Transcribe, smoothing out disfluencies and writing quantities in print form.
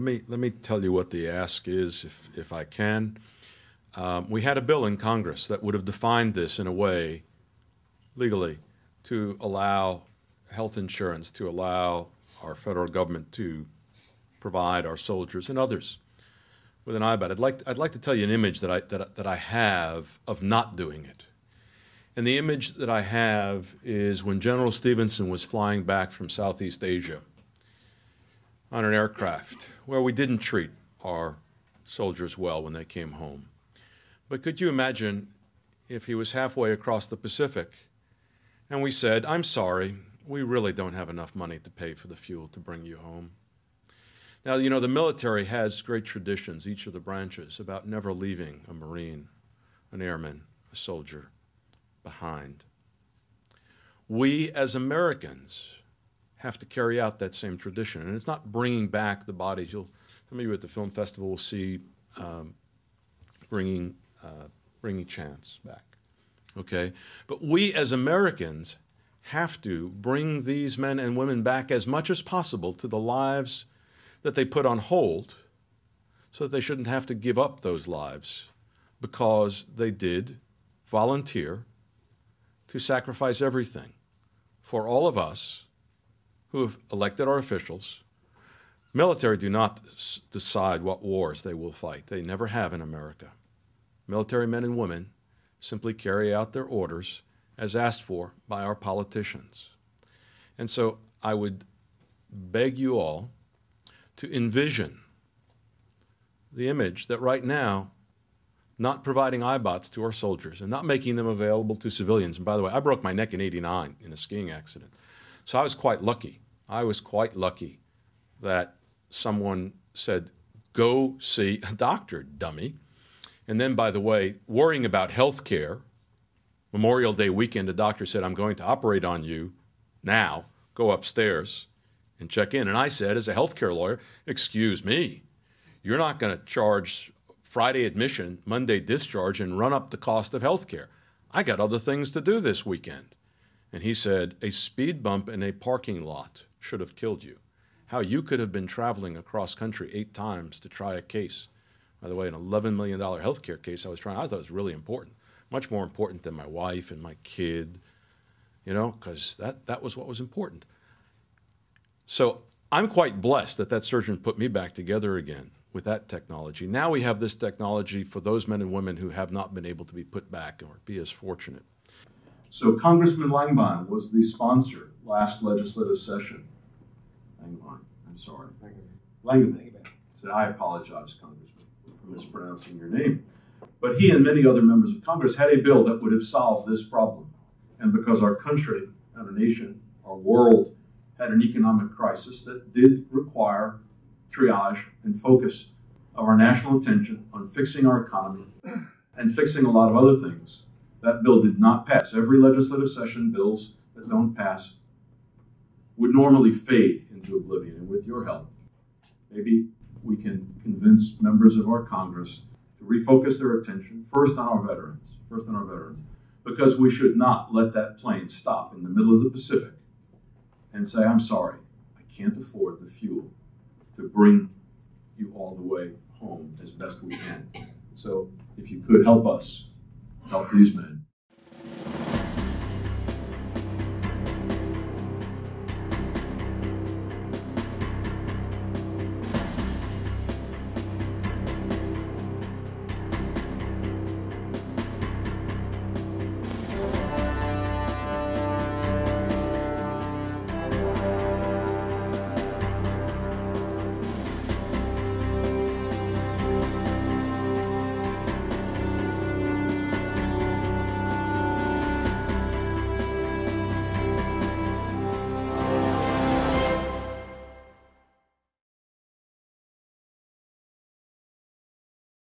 let me tell you what the ask is, if I can. We had a bill in Congress that would have defined this in a way, legally, to allow health insurance, to allow our federal government to provide our soldiers and others with an IBAT. I'd like to tell you an image that I have of not doing it. And the image that I have is when General Stevenson was flying back from Southeast Asia on an aircraft where we didn't treat our soldiers well when they came home. But could you imagine if he was halfway across the Pacific and we said, "I'm sorry, we really don't have enough money to pay for the fuel to bring you home." Now, you know, the military has great traditions, each of the branches, about never leaving a Marine, an airman, a soldier behind. We, as Americans, have to carry out that same tradition. And it's not bringing back the bodies. Some of you at the film festival will see bringing Chance back, okay? But we, as Americans, have to bring these men and women back as much as possible to the lives that they put on hold so that they shouldn't have to give up those lives because they did volunteer to sacrifice everything for all of us who have elected our officials. Military do not decide what wars they will fight. They never have in America. Military men and women simply carry out their orders as asked for by our politicians. And so I would beg you all to envision the image that right now, not providing IBOTs to our soldiers and not making them available to civilians. And by the way, I broke my neck in '89 in a skiing accident. So I was quite lucky. I was quite lucky that someone said, "Go see a doctor, dummy." And then, by the way, worrying about health care, Memorial Day weekend, a doctor said, "I'm going to operate on you now. Go upstairs and check in." And I said, as a healthcare lawyer, "Excuse me, you're not going to charge Friday admission, Monday discharge, and run up the cost of health care. I got other things to do this weekend." And he said, "A speed bump in a parking lot should have killed you." How you could have been traveling across country 8 times to try a case. By the way, an $11 million health care case I thought it was really important. Much more important than my wife and my kid, you know, because that was what was important. So I'm quite blessed that that surgeon put me back together again with that technology. Now we have this technology for those men and women who have not been able to be put back or be as fortunate. So Congressman Langbine was the sponsor last legislative session. Langbine, I'm sorry. Langbine. So I apologize, Congressman, for mispronouncing your name. But he and many other members of Congress had a bill that would have solved this problem. And because our country, our nation, our world had an economic crisis that did require triage and focus of our national attention on fixing our economy and fixing a lot of other things, that bill did not pass. Every legislative session, bills that don't pass would normally fade into oblivion. And with your help, maybe we can convince members of our Congress to refocus their attention first on our veterans, because we should not let that plane stop in the middle of the Pacific and say, "I'm sorry, I can't afford the fuel to bring you all the way home as best we can." So if you could help us, help these men,